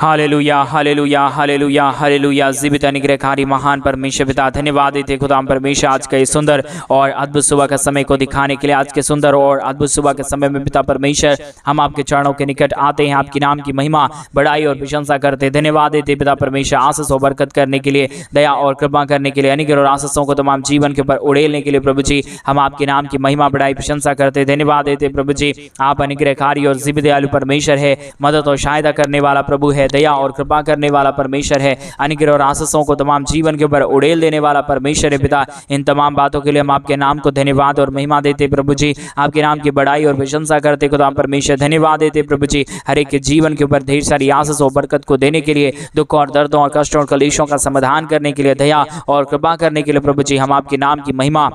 Hallelujah hallelujah hallelujah hallelujah. जीवित अनुग्रहकारी महान परमेश्वर पिता, धन्यवाद देते खुदाम परमेश्वर आज के सुंदर और अद्भुत सुबह का समय को दिखाने के लिए। आज के सुंदर और अद्भुत सुबह के समय में पिता परमेश्वर हम आपके चरणों के निकट आते हैं, आपके नाम की महिमा बड़ाई और प्रशंसा करते। धन्यवाद देते पिता परमेश्वर आशीष और बरकत करने के लिए, दया और कृपा करने के लिए, अनुग्रह और आशीषों को तमाम जीवन के ऊपर उड़ेलने के लिए प्रभु जी हम आपके नाम की महिमा बड़ाई प्रशंसा करते। धन्यवाद देते प्रभु जी, आप अनुग्रहकारी और जीवित दयालु परमेश्वर है, मदद और सहायता करने वाला प्रभु है, दया और कृपा करने वाला परमेश्वर है, अनुग्रह और आशीषों को तमाम जीवन के ऊपर उड़ेल देने वाला परमेश्वर है पिता। इन तमाम बातों के लिए हम आपके नाम को धन्यवाद और महिमा देते प्रभु जी, आपके नाम की बड़ाई और प्रशंसा करते खुदा परमेश्वर। धन्यवाद देते प्रभु जी हर एक के जीवन के ऊपर ढेर सारी आशीष और बरकत को देने के लिए, दुख और दर्दों और कष्टों और कलेशों का समाधान करने के लिए, दया और कृपा करने के लिए प्रभु जी हम आपके नाम की महिमा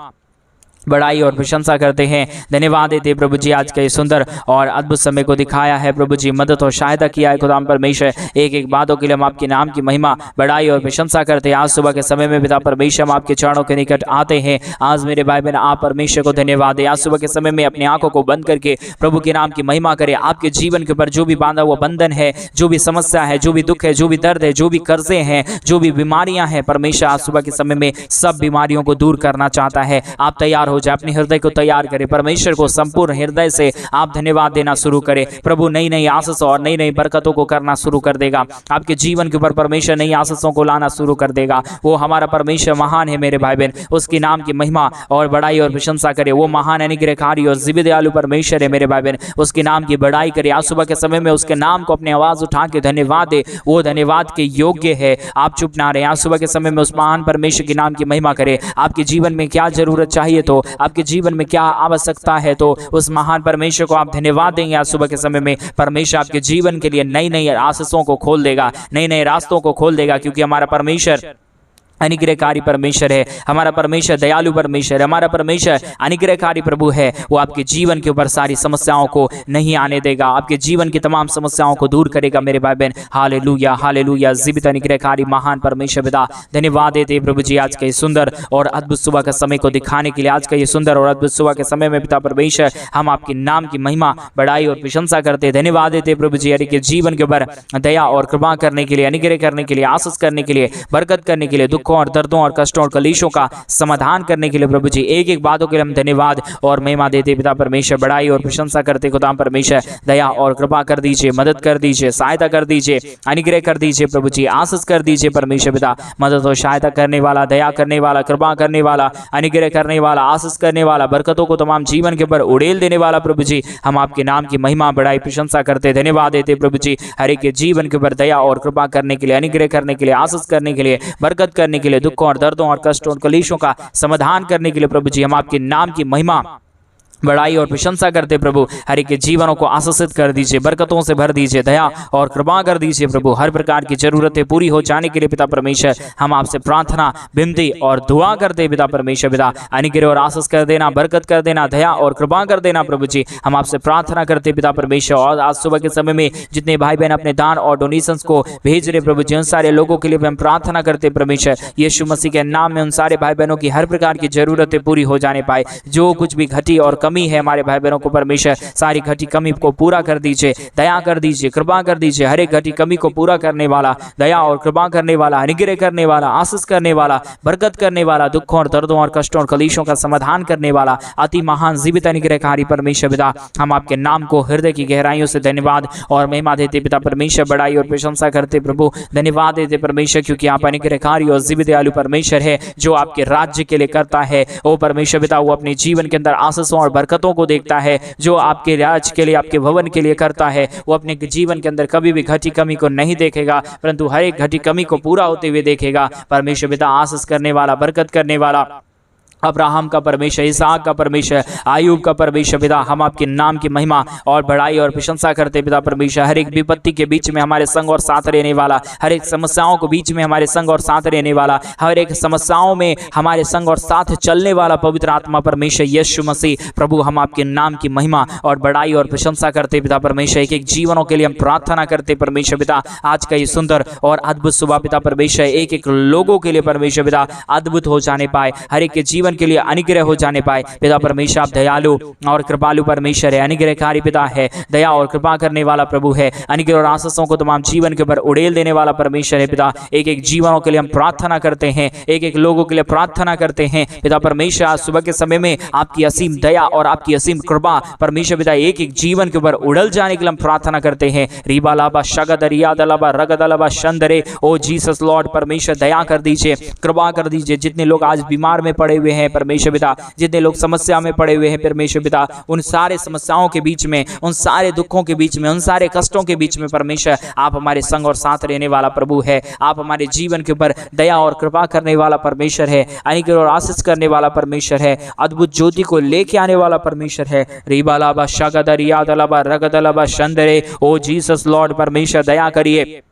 बड़ाई और प्रशंसा करते हैं। धन्यवाद देते प्रभु जी आज के सुंदर और अद्भुत समय को दिखाया है प्रभु जी, मदद और सहायता किया है खुदाम परमेश्वर। एक एक बातों के लिए हम आपके नाम की महिमा बड़ाई और प्रशंसा करते हैं। आज सुबह के समय में पिता परमेश्वर हम आपके चरणों के निकट आते हैं। आज मेरे भाई बहन आप परमेश्वर को धन्यवाद दें। आज सुबह के समय में अपनी आंखों को बंद करके प्रभु के नाम की महिमा करें। आपके जीवन के ऊपर जो भी बांधा हुआ बंधन है, जो भी समस्या है, जो भी दुख है, जो भी दर्द है, जो भी कर्जे हैं, जो भी बीमारियां हैं, परमेश्वर आज सुबह के समय में सब बीमारियों को दूर करना चाहता है। आप तैयार हो जाए, अपने हृदय को तैयार करें, परमेश्वर को संपूर्ण हृदय से आप धन्यवाद देना शुरू करें। प्रभु नई नई आशीष और नई नई बरकतों को करना शुरू कर देगा। आपके जीवन के ऊपर परमेश्वर नई आशीषों को लाना शुरू कर देगा। वो हमारा परमेश्वर महान है मेरे भाई बहन, उसके नाम की महिमा और बड़ाई और प्रशंसा करें। वो महान अनुग्रहकारी और जीवित दयालु परमेश्वर है मेरे भाई बहन, उसके नाम की बड़ाई करें। आज सुबह के समय में उसके नाम को अपनी आवाज उठा के धन्यवाद दे। वो धन्यवाद के योग्य है, आप चुप ना रहे। आज सुबह के समय में उस महान परमेश्वर के नाम की महिमा करें। आपके जीवन में क्या जरूरत चाहिए, तो आपके जीवन में क्या आवश्यकता है, तो उस महान परमेश्वर को आप धन्यवाद देंगे। आज सुबह के समय में परमेश्वर आपके जीवन के लिए नई नई आशीषों को खोल देगा, नए नए रास्तों को खोल देगा, क्योंकि हमारा परमेश्वर अनुग्रहकारी परमेश्वर है, हमारा परमेश्वर दयालु परमेश्वर है, हमारा परमेश्वर अनुग्रहकारी प्रभु है। वो आपके जीवन के ऊपर सारी समस्याओं को नहीं आने देगा, आपके जीवन की तमाम समस्याओं को दूर करेगा मेरे भाई बहन। Hallelujah hallelujah. जीवित अनुग्रहकारी महान परमेश्वर पिता, धन्यवाद देते प्रभु जी आज के सुंदर और अद्भुत सुबह का समय को दिखाने के लिए। आज का ये सुंदर और अद्भुत सुबह के समय में पिता परमेश्वर हम आपके नाम की महिमा बड़ाई और प्रशंसा करते। धन्यवाद देते प्रभु जी हर के जीवन के ऊपर दया और कृपा करने के लिए, अनुग्रह करने के लिए, आशीष करने के लिए, बरकत करने के लिए, दुख और दर्दों और कष्टों और कलेशों का समाधान करने के लिए प्रभु जी एक एक बातों के लिए हम धन्यवाद और महिमा देते पिता परमेश्वर। बड़ाई और प्रशंसा करते खुदा परमेश्वर, दया और कृपा कर दीजिए, मदद कर दीजिए, सहायता कर दीजिए, अनुग्रह कर दीजिए प्रभु जी, आशीष कर दीजिए परमेश्वर पिता। मदद और सहायता करने वाला, दया करने वाला, कृपा करने वाला, अनुग्रह करने वाला, आशीष करने वाला, बरकतों को तमाम जीवन के ऊपर उड़ेल देने वाला प्रभु जी हम आपके नाम की महिमा बड़ाई प्रशंसा करते। धन्यवाद देते प्रभु जी हर एक के जीवन के ऊपर दया और कृपा करने के लिए, अनुग्रह करने के लिए, आशीष करने के लिए, बरकत करने के लिए, दुख और दर्दों और कष्टों और कलेशों का समाधान करने के लिए प्रभु जी हम आपके नाम की महिमा बड़ाई और प्रशंसा करते। प्रभु हर एक के जीवनों को आशीषित कर दीजिए, बरकतों से भर दीजिए, दया और कृपा कर दीजिए प्रभु। हर प्रकार की जरूरतें पूरी हो जाने के लिए पिता परमेश्वर हम आपसे प्रार्थना, विनती और दुआ करते पिता परमेश्वर पिता। अनुग्रह और आशीष कर देना, बरकत कर देना, दया और कृपा कर देना प्रभु जी हम आपसे प्रार्थना करते पिता परमेश्वर। और आज सुबह के समय में जितने भाई बहन अपने दान और डोनेशंस को भेज रहे प्रभु जी, उन सारे लोगों के लिए भी हम प्रार्थना करते परमेश्वर। यीशु मसीह के नाम में उन सारे भाई बहनों की हर प्रकार की जरूरतें पूरी हो जाने पाए। जो कुछ भी घटी और कमी है हमारे भाई बहनों को परमेश्वर सारी घटी कमी को पूरा कर दीजिए, दया कर दीजिए, कृपा कर दीजिए। हर एक घटी कमी को पूरा करने वाला, दया और कृपा करने वाला, अनुग्रह करने वाला, आशीष करने वाला, बरकत करने वाला, दुखों और दर्दों और कष्टों और कलेशों का समाधान करने वाला अति महान जीवित अनुग्रहकारी परमेश्वर पिता हम आपके नाम को हृदय की गहराइयों से धन्यवाद और महिमा देते पिता परमेश्वर। बड़ाई और प्रशंसा करते प्रभु, धन्यवाद देते परमेश्वर, क्योंकि आप अनुग्रहकारी और जीवित दयालु परमेश्वर है जो आपके राज्य के लिए करता है। ओ परमेश्वर पिता, वो अपने जीवन के अंदर आशीषों और बरकतों को देखता है, जो आपके राज के लिए, आपके भवन के लिए करता है। वो अपने जीवन के अंदर कभी भी घटी कमी को नहीं देखेगा, परंतु हर एक घटी कमी को पूरा होते हुए देखेगा। परमेश्वर पिता आशीष करने वाला, बरकत करने वाला, अब्राहम का परमेश्वर, इसहाक का परमेश्वर, आयूब का परमेश्वर पिता हम आपके नाम की महिमा और बड़ाई और प्रशंसा करते पिता परमेश्वर। हर एक विपत्ति के बीच में हमारे संग और साथ रहने वाला, हर एक समस्याओं के बीच में हमारे संग और साथ रहने वाला, हर एक समस्याओं में हमारे संग और साथ चलने वाला पवित्र आत्मा परमेश्वर यीशु मसीह प्रभु हम आपके नाम की महिमा और बड़ाई और प्रशंसा करते पिता परमेश्वर। एक एक जीवनों के लिए हम प्रार्थना करते परमेश्वर पिता। आज का ये सुंदर और अद्भुत सुबह पिता परमेश्वर एक एक लोगों के लिए परमेश्वर पिता अद्भुत हो जाने पाए। हर एक के जीवन जीवन के लिए अनुग्रह हो जाने पाए। पिता परमेश्वर, आप दयालु और कृपालु परमेश्वर है, अनुग्रहकारी पिता है, दया और कृपा करने वाला प्रभु है, अनुग्रह और आशीषों को तमाम जीवन के ऊपर उड़ेल देने वाला परमेश्वर है। पिता एक एक जीवनों के लिए हम प्रार्थना करते हैं, एक एक लोगों के लिए प्रार्थना करते हैं। पिता परमेश्वर, आज सुबह के समय में आपकी असीम दया और आपकी असीम कृपा परमेश्वर पिता एक एक जीवन के ऊपर उड़ल जाने के लिए हम प्रार्थना करते हैं। रीबा लाबा शगदरिया दलाबा रगदलाबा शंदरे, ओ जीसस लॉर्ड परमेश्वर दया कर दीजिए, कृपा कर दीजिए। जितने लोग आज बीमार में पड़े हुए हैं परमेश्वर पिता, जितने लोग समस्या में पड़े हुए हैं परमेश्वर पिता, उन सारे समस्याओं के बीच में, उन सारे दुखों के बीच में, उन सारे कष्टों के बीच में परमेश्वर आप हमारे संग और साथ रहने वाला प्रभु है। आप हमारे जीवन के ऊपर दया और कृपा करने वाला परमेश्वर है, अनुग्रह और आशीष करने वाला परमेश्वर है, अद्भुत ज्योति को लेके आने वाला परमेश्वर है। रीबालाबा शगदरिया दलाबा रगदलाबा शंदरे, ओ जीसस लॉर्ड परमेश्वर दया करिए,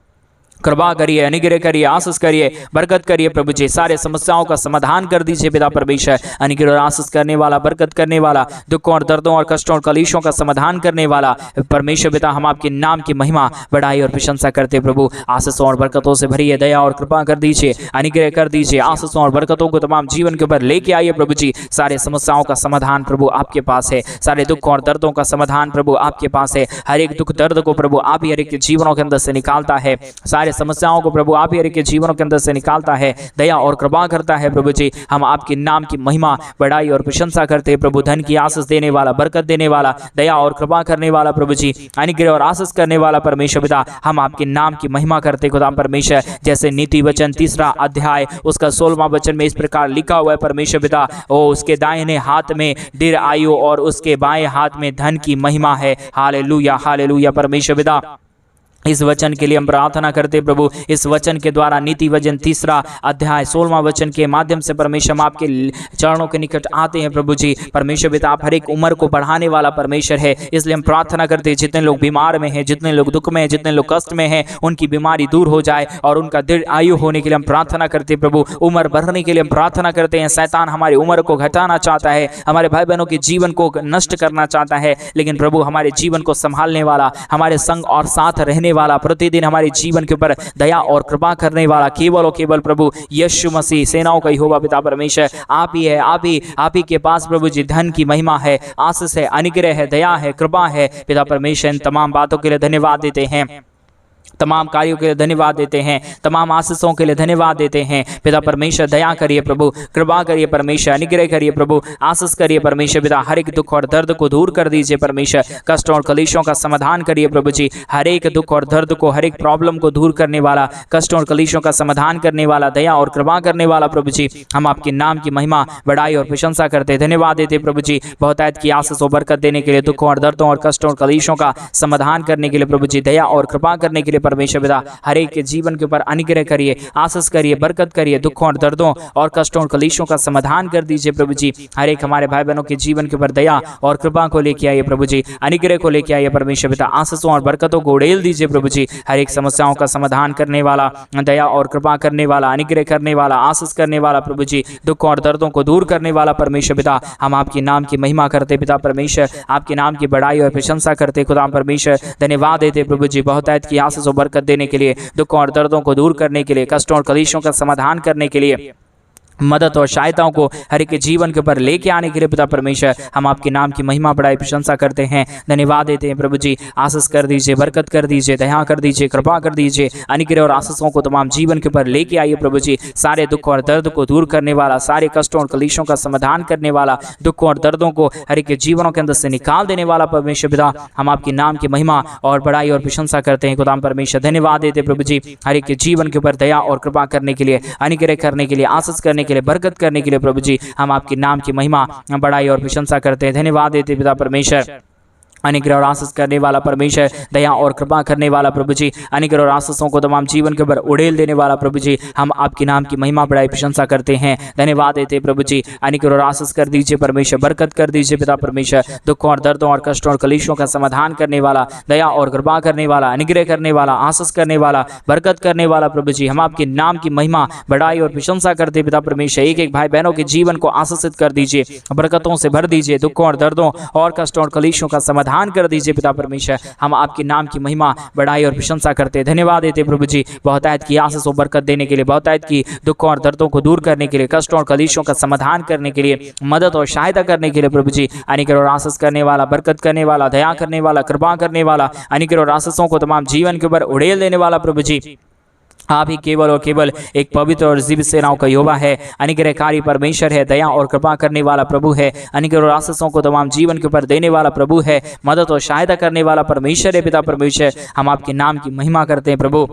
कृपा करिए, अनुग्रह करिए, आशीष करिए, बरकत करिए प्रभु जी। सारे समस्याओं का समाधान कर दीजिए पिता परमेश्वर, अनुग्रह और आशीष करने वाला, बरकत करने वाला, दुखों और दर्दों और कष्टों और कलेशों का समाधान करने वाला परमेश्वर पिता, हम आपके नाम की महिमा, बड़ाई और प्रशंसा करते प्रभु। आशीषों और बरकतों से भरिए, दया और कृपा कर दीजिए, अनुग्रह कर दीजिए, आशीषों और बरकतों को तमाम जीवन के ऊपर लेके आइए प्रभु जी। सारे समस्याओं का समाधान प्रभु आपके पास है, सारे दुखों और दर्दों का समाधान प्रभु आपके पास है। हर एक दुख दर्द को प्रभु आप ही हर एक के जीवनों के अंदर से निकालता है, सारे समस्याओं को प्रभु आप ही हर एक के जीवनों के अंदर से निकालता है, दया और कृपा करता है प्रभु जी। हम आपके नाम की महिमा, बड़ाई और प्रशंसा करते हैं प्रभु। धन की आशीष देने वाला, बरकत देने वाला, दया और कृपा करने वाला प्रभु जी, अनुग्रह और आशीष करने वाला परमेश्वर पिता, हम आपके नाम की महिमा करते खुदा परमेश्वर। जैसे नीति वचन 3 अध्याय उसका 16वां वचन में इस प्रकार लिखा हुआ है परमेश्वर पिता, ओ उसके दाहिने हाथ में दीर्घ आयु और उसके बाएं हाथ में धन की महिमा है। हालेलुया, हालेलुया परमेश्वर पिता, इस वचन के लिए हम प्रार्थना करते प्रभु। इस वचन के द्वारा नीति वचन 3 अध्याय 16वां वचन के माध्यम से परमेश्वर हम आपके चरणों के निकट आते हैं प्रभु जी। परमेश्वर पिता, आप हर एक उम्र को बढ़ाने वाला परमेश्वर है, इसलिए हम प्रार्थना करते हैं जितने लोग बीमार में हैं, जितने लोग दुख में हैं, जितने लोग कष्ट में हैं, उनकी बीमारी दूर हो जाए और उनका दीर्घ आयु होने के लिए हम प्रार्थना करते हैं प्रभु। उम्र बढ़ने के लिए हम प्रार्थना करते हैं। शैतान हमारी उम्र को घटाना चाहता है, हमारे भाई बहनों के जीवन को नष्ट करना चाहता है, लेकिन प्रभु हमारे जीवन को संभालने वाला, हमारे संग और साथ रहने वाला, प्रतिदिन हमारे जीवन के ऊपर दया और कृपा करने वाला केवल और केवल प्रभु यीशु मसीह, सेनाओं का यहोवा पिता परमेश्वर आप ही है। आप ही के पास प्रभु जी धन की महिमा है, आशीष है, अनुग्रह है, दया है, कृपा है पिता परमेश्वर। इन तमाम बातों के लिए धन्यवाद देते हैं, तमाम कार्यों के लिए धन्यवाद देते हैं, तमाम आशीषों के लिए धन्यवाद देते हैं पिता परमेश्वर। दया करिए प्रभु, कृपा करिए परमेश्वर, अनुग्रह करिए प्रभु, आशीष करिए परमेश्वर पिता। हर एक दुख और दर्द को दूर कर दीजिए परमेश्वर, कष्टों और कलेशों का समाधान करिए प्रभु जी। हर एक दुख और दर्द को, हर एक प्रॉब्लम को दूर करने वाला, कष्टों और कलेशों का समाधान करने वाला, दया और कृपा करने वाला प्रभु जी, हम आपके नाम की महिमा, बड़ाई और प्रशंसा करते, धन्यवाद देते प्रभु जी। बहुतायत की आशीष और बरकत देने के लिए, दुखों और दर्दों और कष्टों और कलेशों का समाधान करने के लिए प्रभु जी, दया और कृपा करने के लिए परमेश्वर पिता, हर एक के जीवन के ऊपर अनुग्रह करिए, आशीष करिए, बरकत करिए, दुखों और दर्दों और कष्टों और कलेशों का समाधान कर दीजिए प्रभु जी। हर एक हमारे भाई बहनों के जीवन के ऊपर दया और कृपा को लेके आइए प्रभु जी, अनुग्रह को लेके आइए परमेश्वर पिता, आशीषों और बरकतों को उड़ेल दीजिए प्रभु जी। हर एक समस्याओं का समाधान करने वाला, दया और कृपा करने वाला, अनुग्रह करने वाला, आशीष करने वाला प्रभु जी, दुखों और दर्दों को दूर करने वाला परमेश्वर पिता, हम आपके नाम की महिमा करते पिता परमेश्वर, आपके नाम की बड़ाई और प्रशंसा करते खुदा परमेश्वर। धन्यवाद देते प्रभु जी, बहुतायत की आशीष और बरकत देने के लिए, दुखों और दर्दों को दूर करने के लिए, कष्टों और कलेशों का समाधान करने के लिए, मदद और सहायताओं को हर एक के जीवन के ऊपर लेके आने के लिए पिता परमेश्वर, हम आपके नाम की महिमा, बड़ाई, प्रशंसा करते हैं, धन्यवाद देते हैं प्रभु जी। आशीष कर दीजिए, बरकत कर दीजिए, दया कर दीजिए, कृपा कर दीजिए, अनुग्रह और आशीषों को तमाम जीवन के ऊपर लेके आइए प्रभु जी। सारे दुख और दर्द को दूर करने वाला, सारे कष्टों और कलेशों का समाधान करने वाला, दुखों और दर्दों को हर एक के जीवनों के अंदर से निकाल देने वाला परमेश्वर पिता, हम आपके नाम की महिमा और बड़ाई और प्रशंसा करते हैं खुदाम परमेश्वर। धन्यवाद देते प्रभु जी, हर एक के जीवन के ऊपर दया और कृपा करने के लिए, अनुग्रह करने के लिए, आशीष करने के लिए, बरकत करने के लिए प्रभु जी, हम आपके नाम की महिमा, बड़ाई और प्रशंसा करते हैं। धन्यवाद देते पिता परमेश्वर। अनुग्रह और आशीष करने वाला परमेश्वर, दया और कृपा करने वाला प्रभु जी, अनुग्रह और आशीषों को तमाम जीवन के ऊपर उड़ेल देने वाला प्रभु जी, हम आपके नाम की महिमा, बड़ाई, प्रशंसा करते हैं। धन्यवाद देते प्रभु जी, अनुग्रह और आशीष कर दीजिए परमेश्वर, बरकत कर दीजिए पिता परमेश्वर, दुखों और दर्दों और कष्टों और कलेशों का समाधान करने वाला, दया और कृपा करने वाला, अनुग्रह करने वाला, आशीष करने वाला, बरकत करने वाला प्रभु जी, हम आपके नाम की महिमा, बड़ाई और प्रशंसा करते पिता परमेश्वर। एक एक भाई बहनों के जीवन को आशीषित कर दीजिए, बरकतों से भर दीजिए, दुखों और दर्दों और कष्टों और कलेशों का समाधान समाधान कर दीजिए पिता परमेश्वर। हम आपके नाम की महिमा, बड़ाई और प्रशंसा करते, धन्यवाद देते प्रभु जी, बहुतायत की आशीष और बरकत देने के लिए, बहुतायत की दुखों और दर्दों को दूर करने के लिए, कष्टों और कलेशों का समाधान करने के लिए, मदद और सहायता करने के लिए प्रभु जी, अनुग्रह और आशीष करने वाला, बरकत करने वाला, दया करने वाला, कृपा करने वाला, अनुग्रह और आशीषों को तमाम जीवन के ऊपर उड़ेल देने वाला प्रभु जी, आप ही केवल और केवल एक पवित्र और जीवित सेनाओं का यहोवा है, अनुग्रहकारी परमेश्वर है, दया और कृपा करने वाला प्रभु है, अनुग्रह और आशीषों को तमाम जीवन के ऊपर देने वाला प्रभु है, मदद और सहायता करने वाला परमेश्वर है पिता परमेश्वर। हम आपके नाम की महिमा करते हैं प्रभु,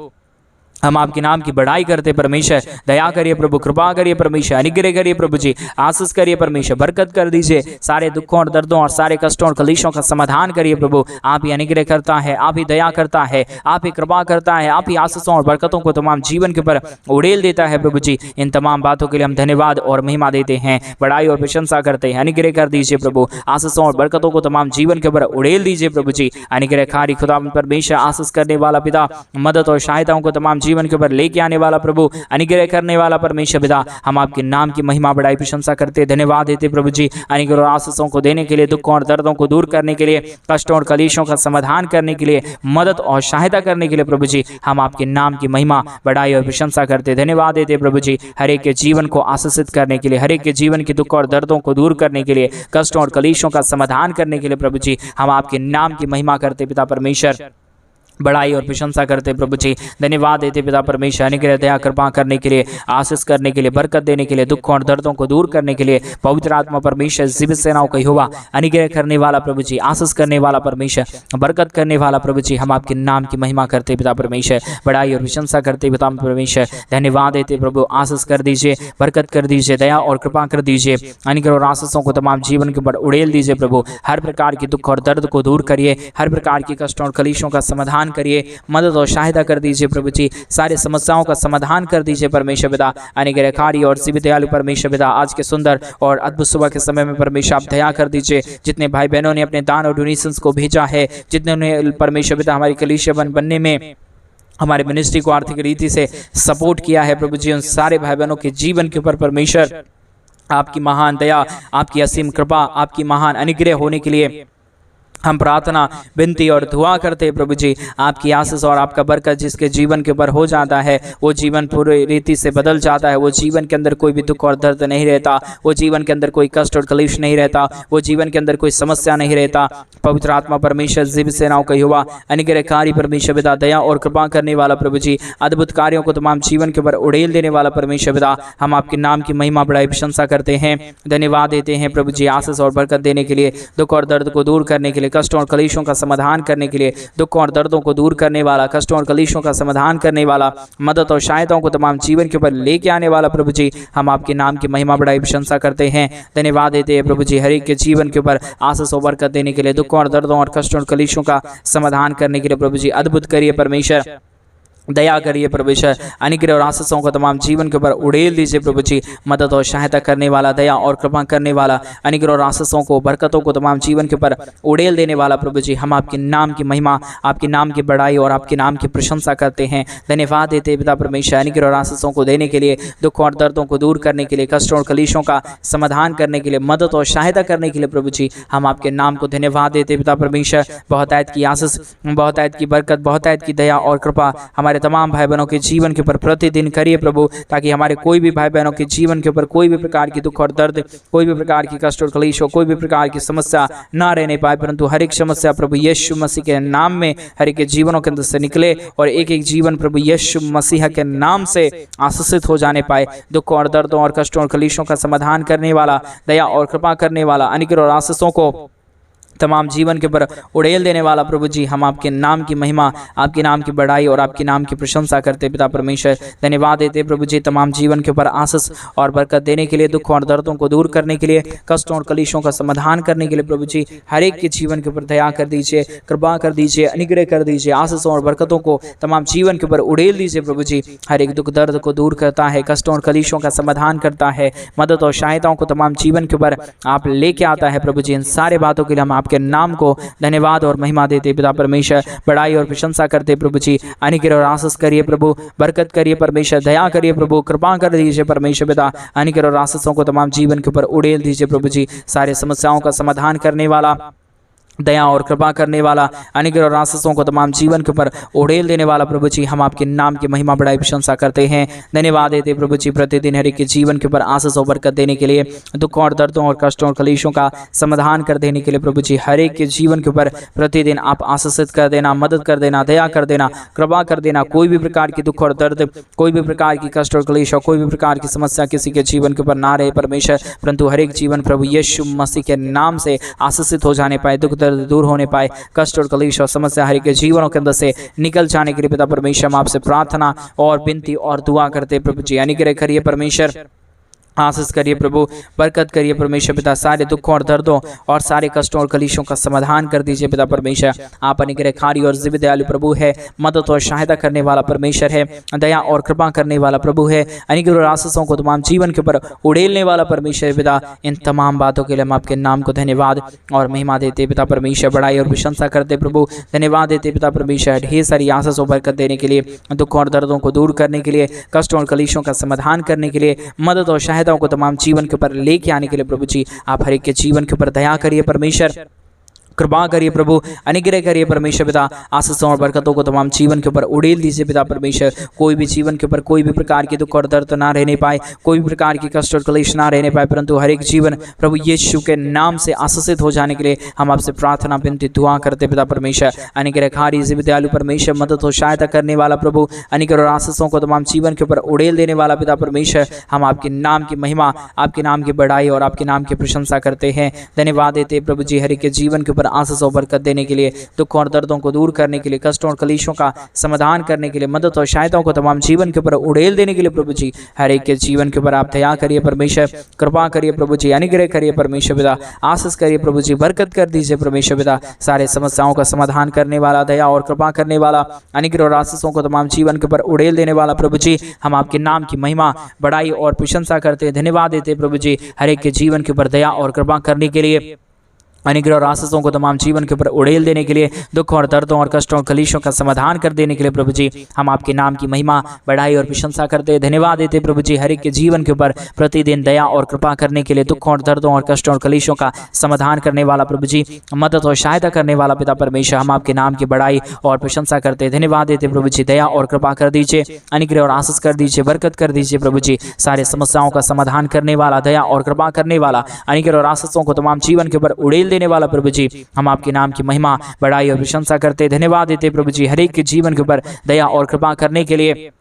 हम आपके नाम की बड़ाई करते परमेश्वर। दया करिए प्रभु, कृपा करिए परमेश्वर, अनुग्रह करिए प्रभु जी, आशीष करिए परमेश्वर, बरकत कर दीजिए, सारे दुखों और दर्दों और सारे कष्टों और कलेशों का समाधान करिए प्रभु। आप ही अनुग्रह करता है, आप ही दया करता है, आप ही कृपा करता है, आप ही आशीषों और बरकतों को तमाम जीवन के ऊपर उड़ेल देता है प्रभु जी। इन तमाम बातों के लिए हम धन्यवाद और महिमा देते हैं, बड़ाई और प्रशंसा करते हैं। अनुग्रह कर दीजिए प्रभु, आशीषों और बरकतों को तमाम जीवन के ऊपर उड़ेल दीजिए प्रभु जी। अनुग्रहकारी खुदा परमेश्वर, आशीष करने वाला पिता, मदद और सहायताओं को तमाम जीवन के ऊपर लेके आने वाला प्रभु, अनुग्रह करने वाला परमेश्वर पिता, हम आपके नाम की महिमा, बड़ाई, प्रशंसा करते, धन्यवाद देते प्रभु जी। अनुग्रह और आशीषों को देने के लिए, दुखों और दर्दों को दूर करने के लिए, कष्टों और कलेशों का समाधान करने के लिए, मदद और सहायता करने के लिए प्रभु जी, हम आपके नाम की महिमा, बड़ाई और प्रशंसा करते, धन्यवाद देते प्रभु जी। हर एक के जीवन को आशीषित करने के लिए, हर एक के जीवन के दुख और दर्दों को दूर करने के लिए, कष्टों और कलेशों का समाधान करने के लिए प्रभु जी, हम आपके नाम की महिमा करते पिता परमेश्वर, बड़ाई और प्रशंसा करते प्रभु जी। धन्यवाद देते पिता परमेश्वर, अनुग्रह, दया, कृपा करने के लिए, आशीष करने के लिए, बरकत देने के लिए, दुखों और दर्दों को दूर करने के लिए, पवित्र आत्मा परमेश्वर, जीवित सेनाओं का यहोवा, अनुग्रह करने वाला प्रभु जी, आशीष करने वाला परमेश्वर, बरकत करने वाला प्रभु जी, हम आपके नाम की महिमा करते पिता परमेश्वर, बड़ाई और प्रशंसा करते पिता परमेश्वर। धन्यवाद देते प्रभु, आशीष कर दीजिए, बरकत कर दीजिए, दया और कृपा कर दीजिए, अनुग्रह और आशीषों को तमाम जीवन के ऊपर उड़ेल दीजिए प्रभु। हर प्रकार की दुख और दर्द को दूर करिए, हर प्रकार की कष्टों और कलेशों का समाधान करिए, मदद और सहायता कर दीजिए प्रभु जी, सारी समस्याओं का समाधान कर दीजिए परमेश्वर पिता। अनुग्रहकारी और जीवित दयालु परमेश्वर पिता, आज के सुंदर और अद्भुत सुबह के समय में परमेश्वर आप दया कर दीजिए। जितने भाई बहनों ने अपने दान और डोनेशंस को भेजा है, जितने ने परमेश्वर पिता हमारी कलीसिया बनने में, हमारे मिनिस्ट्री को आर्थिक रीति से सपोर्ट किया है प्रभु जी, उन सारे भाई बहनों के जीवन के ऊपर परमेश्वर आपकी महान दया, आपकी असीम कृपा, आपकी महान अनुग्रह होने के लिए हम प्रार्थना, विनती और दुआ करते हैं प्रभु जी। आपकी आशीष और आपका बरकत जिसके जीवन के ऊपर हो जाता है, वो जीवन पूरी रीति से बदल जाता है। वो जीवन के अंदर कोई भी दुख और दर्द नहीं रहता, वो जीवन के अंदर कोई कष्ट और कलेश नहीं रहता, वो जीवन के अंदर कोई समस्या नहीं रहता। पवित्र आत्मा परमेश्वर, जीवित सेनाओं का यहोवा, अनुग्रहकारी परमेश्वर पिता, दया और कृपा करने वाला प्रभु जी, अद्भुत कार्यों को तमाम जीवन के ऊपर उड़ेल देने वाला परमेश्वर पिता, हम आपके नाम की महिमा, बड़ाई, प्रशंसा करते हैं, धन्यवाद देते हैं प्रभु जी। आशीष और बरकत देने के लिए, दुख और दर्द को दूर करने के लिए, कष्टों और कलेशों का समाधान करने के लिए, दुखों और दर्दों को दूर करने वाला, कष्टों और कलेशों का समाधान करने वाला, मदद और सहायताओं को तमाम जीवन के ऊपर लेके आने वाला प्रभु जी, हम आपके नाम की महिमा, बड़ाई, प्रशंसा करते हैं, धन्यवाद देते हैं प्रभु जी। हर एक के जीवन के ऊपर आशीष और बरकत देने के लिए, दुखों और दर्दों और कष्टों और कलेशों का समाधान करने के लिए प्रभु जी, अद्भुत करिए परमेश्वर, दया करिए परमेश्वर। अनुग्रह और आशीषों को तमाम जीवन के ऊपर उड़ेल दीजिए प्रभु जी। मदद और सहायता करने वाला, दया और कृपा करने वाला, अनुग्रह और आशीषों को, बरकतों को तमाम जीवन के ऊपर उड़ेल देने वाला प्रभु जी, हम आपके नाम की महिमा, आपके नाम की बड़ाई और आपके नाम की प्रशंसा करते हैं, धन्यवाद देते हैं पिता परमेश्वर। अनुग्रह और आशीषों को देने के लिए, दुखों और दर्दों को दूर करने के लिए, कष्टों और कलेशों का समाधान करने के लिए, मदद और सहायता करने के लिए प्रभु जी, हम आपके नाम को धन्यवाद देते हैं पिता परमेश्वर। बहुतायत की आशीष, बहुतायत की बरकत, बहुतायत की दया और कृपा हमारे तमाम भाई बहनों के जीवन के ऊपर प्रतिदिन करिए प्रभु, ताकि हमारे कोई भी भाई बहनों के जीवन के ऊपर कोई भी प्रकार की दुख और दर्द, कोई भी प्रकार की कष्ट और कलेश हो, कोई भी प्रकार की समस्या ना रहने पाए, परंतु हर एक समस्या प्रभु यीशु मसीह के नाम में हर एक के जीवनों के अंदर से निकले और एक एक जीवन प्रभु यीशु मसीह के नाम से आशीषित हो जाने पाए। दुखों और दर्दों और कष्टों और कलेशों का समाधान करने वाला, दया और कृपा करने वाला, अनुग्रह और आशीषों को तमाम जीवन के ऊपर उड़ेल देने वाला प्रभु जी, हम आपके नाम की महिमा, आपके नाम की बड़ाई और आपके नाम की प्रशंसा करते पिता परमेश्वर। धन्यवाद देते प्रभु जी, तमाम जीवन के ऊपर आशीष और बरकत देने के लिए, दुख और दर्दों को दूर करने के लिए, कष्टों और कलेशों का समाधान करने के लिए प्रभु जी, हर एक के जीवन के ऊपर दया कर दीजिए, कृपा कर दीजिए, अनुग्रह कर दीजिए, आशीषों और बरकतों को तमाम जीवन के ऊपर उड़ेल दीजिए प्रभु जी। हर एक दुख दर्द को दूर करता है, कष्टों और कलेशों का समाधान करता है, मदद और सहायताओं को तमाम जीवन के ऊपर आप लेके आता है प्रभु जी। इन सारे बातों के लिए हम आपके नाम को धन्यवाद और महिमा देते पिता परमेश्वर, बड़ाई और प्रशंसा करते प्रभु जी। अनुग्रह और आशीष करिए प्रभु, बरकत करिए परमेश्वर, दया करिए प्रभु, कृपा कर दीजिए परमेश्वर पिता। अनुग्रह और आशीषों को तमाम जीवन के ऊपर उड़ेल दीजिए प्रभु जी। सारे समस्याओं का समाधान करने वाला, दया और कृपा करने वाला, अनुग्रह और आशीषों को तमाम जीवन के ऊपर उड़ेल देने वाला प्रभु जी, हम आपके नाम की महिमा बड़ाई प्रशंसा करते हैं, धन्यवाद देते प्रभु जी। प्रतिदिन हर एक के जीवन के ऊपर आशीष और बरकत देने के लिए, दुख और दर्दों और कष्टों और कलेशों का समाधान कर देने के लिए प्रभु जी, हर एक के जीवन के ऊपर प्रतिदिन आप आशीषित कर देना, मदद कर देना, दया कर देना, कृपा कर देना। कोई भी प्रकार की दुख और दर्द, कोई भी प्रकार की कष्ट और क्लेश और कोई भी प्रकार की समस्या किसी के जीवन के ऊपर ना रहे परमेश्वर, परंतु हर एक जीवन प्रभु यीशु मसीह के नाम से आशीषित हो जाने पाए, दुख दर्द दूर होने पाए, कष्ट और कलेश और समस्या हर एक के जीवनों के अंदर से निकल जाने के लिए पिता परमेश्वर हम आपसे प्रार्थना और विनती और दुआ करते प्रभु जी। अनुग्रह करिए परमेश्वर, आशीष करिए प्रभु, बरकत करिए परमेश्वर पिता, सारे दुखों और दर्दों और सारे कष्टों और कलेशों का समाधान कर दीजिए पिता परमेश्वर। आप अनुग्रहकारी और जीवित दयालु प्रभु है, मदद और सहायता करने वाला परमेश्वर है, दया और कृपा करने वाला प्रभु है, अनुग्रह और आशीषों को तमाम जीवन के ऊपर उड़ेलने वाला परमेश्वर पिता। इन तमाम बातों के लिए हम आपके नाम को धन्यवाद और महिमा देते पिता परमेश्वर, बड़ाई और प्रशंसा करते प्रभु, धन्यवाद देते पिता परमेश्वर, ढेर सारी आशीष और बरकत देने के लिए, दुख और दर्दों को दूर करने के लिए, कष्टों और कलेशों का समाधान करने के लिए, मदद और सहायता को तमाम जीवन के ऊपर लेके आने के लिए प्रभु जी, आप हर एक के जीवन के ऊपर दया करिए परमेश्वर, कृपा करिए प्रभु, अनुग्रह करिए परमेश्वर पिता, आशीषों और बरकतों को तमाम जीवन के ऊपर उड़ेल दीजिए पिता परमेश्वर। कोई भी जीवन के ऊपर कोई भी प्रकार की दुख और दर्द ना रहने पाए, कोई भी प्रकार की कष्ट और क्लेश ना रहने पाए, परंतु हर एक जीवन प्रभु यीशु के नाम से आशीषित हो जाने के लिए हम आपसे प्रार्थना विनती दुआ करते पिता परमेश्वर। अनुग्रहकारी जीवित दयालु परमेश्वर, मदद और सहायता करने वाला प्रभु, अनुग्रह और आशीषों को तमाम जीवन के ऊपर उड़ेल देने वाला पिता परमेश्वर, हम आपके नाम की महिमा, आपके नाम की बड़ाई और आपके नाम की प्रशंसा करते हैं, धन्यवाद देते प्रभु जी। हर एक के जीवन के ऊपर आशीष और बरकत देने के लिए, दुख और दर्दों को दूर करने के लिए, कष्टों और कलेशों का समाधान करने के लिए, मदद और सहायताओं को तमाम जीवन के ऊपर उड़ेल देने के लिए प्रभु जी, हर एक के जीवन के ऊपर आप दया करिए परमेश्वर, कृपा करिए प्रभु जी, अनुग्रह करिए परमेश्वर पिता, आशीष करिए प्रभु जी, बरकत कर दीजिए परमेश्वर पिता। सारे समस्याओं का समाधान करने वाला, दया और कृपा करने वाला, अनुग्रह और आशीषों को तमाम जीवन के ऊपर उड़ेल देने वाला प्रभु जी, हम आपके नाम की महिमा, बड़ाई और प्रशंसा करते हैं, धन्यवाद देते प्रभु जी। हर एक के जीवन के ऊपर दया और कृपा करने के लिए, अनुग्रह और आशीषों को तमाम जीवन के ऊपर उड़ेल देने के लिए, दुख और दर्दों और कष्टों और कलेशों का समाधान कर देने के लिए प्रभु जी, हम आपके नाम की महिमा, बड़ाई और प्रशंसा करते हैं, धन्यवाद देते प्रभु जी। हर एक के जीवन के ऊपर प्रतिदिन दया और कृपा करने के लिए, दुख और दर्दों और कष्टों और कलेशों का समाधान करने वाला प्रभु जी, मदद और सहायता करने वाला पिता परमेश्वर, हम आपके नाम की बड़ाई और प्रशंसा करते हैं, धन्यवाद देते प्रभु जी। दया और कृपा कर दीजिए, अनुग्रह और आशीष कर दीजिए, बरकत कर दीजिए प्रभु जी। सारे समस्याओं का समाधान करने वाला, दया और कृपा करने वाला, अनुग्रह और आशीषों को तमाम जीवन के ऊपर उड़ेल देने वाला प्रभु जी, हम आपके नाम की महिमा, बड़ाई और प्रशंसा करते, धन्यवाद देते प्रभु जी। हर एक के जीवन के ऊपर दया और कृपा करने के लिए,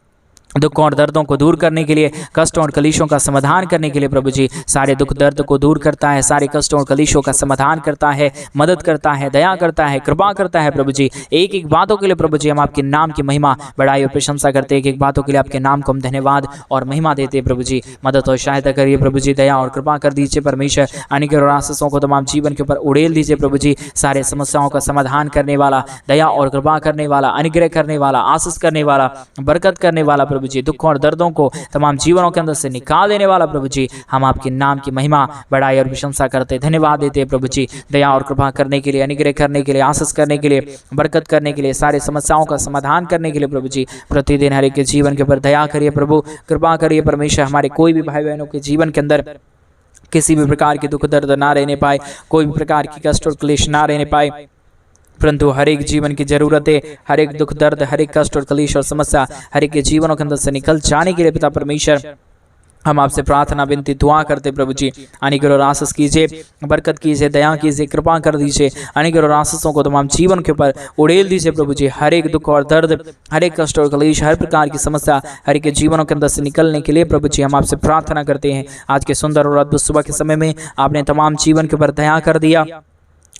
दुख और दर्दों को दूर करने के लिए, कष्टों और कलेशों का समाधान करने के लिए प्रभु जी, सारे दुख दर्द को दूर करता है, सारे कष्टों और कलेशों का समाधान करता है, मदद करता है, दया करता है, कृपा करता है प्रभु जी। एक एक बातों के लिए प्रभु जी हम आपके नाम की महिमा, बड़ाई और प्रशंसा करते हैं, एक एक बातों के लिए आपके नाम को हम धन्यवाद और महिमा देते हैं प्रभु जी। मदद और सहायता करिए प्रभु जी, दया और कृपा कर दीजिए परमेश्वर, अनुग्रह और आशीषों को तमाम जीवन के ऊपर उड़ेल दीजिए प्रभु जी। सारे समस्याओं का समाधान करने वाला, दया और कृपा करने वाला, अनुग्रह करने वाला, आशीष करने वाला, बरकत करने वाला प्रभु जी, दुख और दर्दों को तमाम जीवनों के अंदर से निकाल देने वाला प्रभु जी, हम आपके नाम की महिमा, बड़ाई और प्रशंसा करते, धन्यवाद देते हैं प्रभु जी। दया और कृपा करने के लिए, अनुग्रह करने के लिए, आशीष करने के लिए, बरकत करने के लिए, सारे समस्याओं का समाधान करने के लिए प्रभु जी, प्रतिदिन हर एक के जीवन के ऊपर दया करिए प्रभु, कृपा करिए परमेश्वर। हमारे कोई भी भाई बहनों के जीवन के अंदर किसी भी प्रकार की दुख दर्द ना रहने पाए, कोई भी प्रकार की कष्ट और क्लेश ना रहने पाए, परंतु हर एक जीवन की जरूरतें, हर एक दुख दर्द, हर एक कष्ट और कलेश और समस्या हर एक के जीवनों के अंदर से निकल जाने के लिए पिता परमेश्वर हम आपसे प्रार्थना विनती दुआ करते प्रभु जी। अनुग्रह और आशीष कीजिए, बरकत कीजिए, दया कीजिए, कृपा कर दीजिए, अनुग्रह और आशीषों को तमाम जीवन के ऊपर उड़ेल दीजिए प्रभु जी। हर एक दुख और दर्द, हर एक कष्ट और कलेश, हर प्रकार की समस्या हर एक के जीवनों के अंदर से निकलने के लिए प्रभु जी हम आपसे प्रार्थना करते हैं। आज के सुंदर और अद्भुत सुबह के समय में आपने तमाम जीवन के ऊपर दया कर दिया,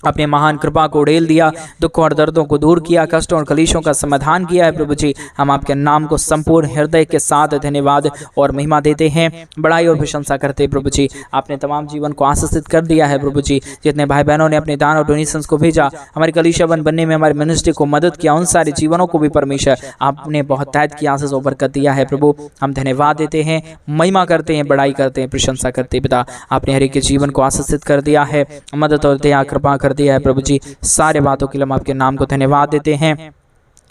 अपने महान कृपा को उड़ेल दिया, दुख और दर्दों को दूर किया, कष्टों और कलेशों का समाधान किया है प्रभु जी। हम आपके नाम को संपूर्ण हृदय के साथ धन्यवाद और महिमा देते हैं, बड़ाई और प्रशंसा करते हैं प्रभु जी। आपने तमाम जीवन को आशीषित कर दिया है प्रभु जी। जितने भाई बहनों ने अपने दान और डोनेशंस को भेजा, हमारे कलीसिया बनने में हमारे मिनिस्ट्री को मदद किया, उन सारे जीवनों को भी परमेश्वर आपने बहुत तायत की आशीष और बरकत दिया है प्रभु। हम धन्यवाद देते हैं, महिमा करते हैं, बड़ाई करते हैं, प्रशंसा करते हैं पिता। आपने हर एक के जीवन को आशीषित कर दिया है, मदद और दया कृपा कर दिया है प्रभु जी। सारे बातों के लिए हम आपके नाम को धन्यवाद देते हैं,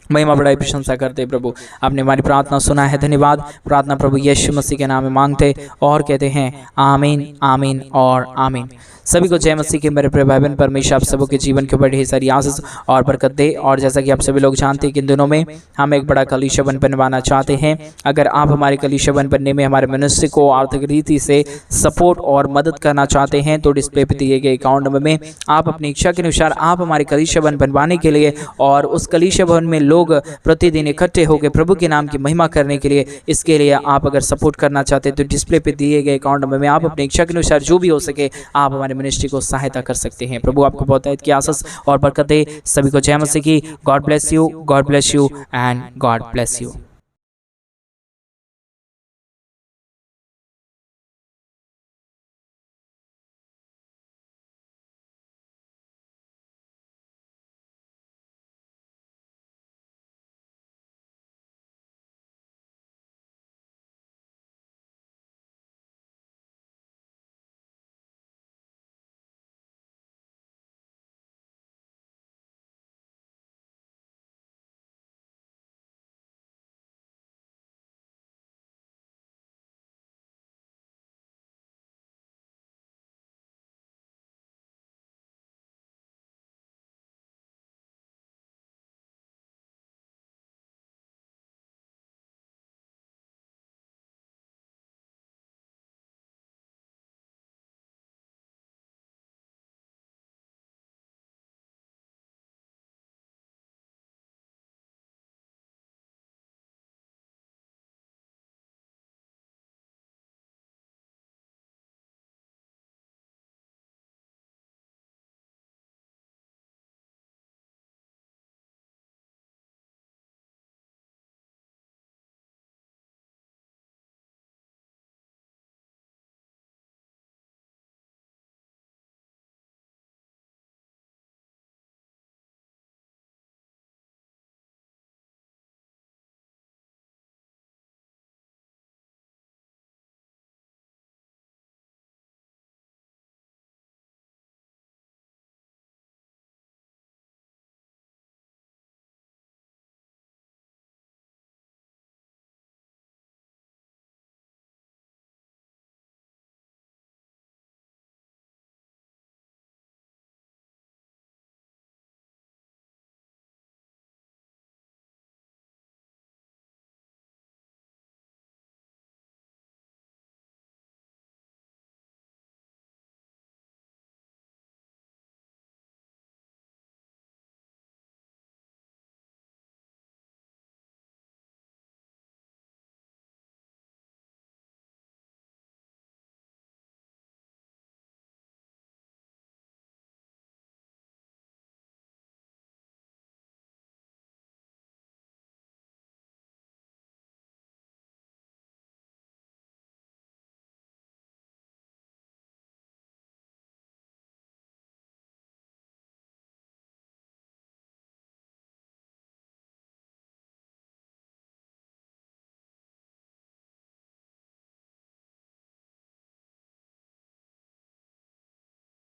महिमा बड़ाई प्रशंसा करते हैं प्रभु। आपने हमारी प्रार्थना सुना है, धन्यवाद। प्रार्थना प्रभु यीशु मसीह के नाम में मांगते और कहते हैं आमीन, आमीन और आमीन। सभी को जय मसीह के मेरे प्रिय भाई बहन, परमेश्वर आप सबों के जीवन के ऊपर ढेर सारी आशीष और बरकत दे। और जैसा कि आप सभी लोग जानते हैं कि इन दिनों में हम एक बड़ा कलीसिया बनवाना चाहते हैं। अगर आप हमारे कलीसिया बनने में हमारे मिनिस्ट्री को आर्थिक रीति से सपोर्ट और मदद करना चाहते हैं तो डिस्प्ले पे दिए गए अकाउंट नंबर में आप अपनी इच्छा के अनुसार आप हमारे कलीसिया बनवाने के लिए और उस कलीसिया भवन में लोग प्रतिदिन इकट्ठे होकर प्रभु के नाम की महिमा करने के लिए, इसके लिए आप अगर सपोर्ट करना चाहते हैं तो डिस्प्ले पे दिए गए अकाउंट नंबर में आप अपनी इच्छा के अनुसार जो भी हो सके आप हमारे मिनिस्ट्री को सहायता कर सकते हैं। प्रभु आपको बहुत की आशीष और बरकत दे। सभी को जय मसीह की। God bless you and God bless you.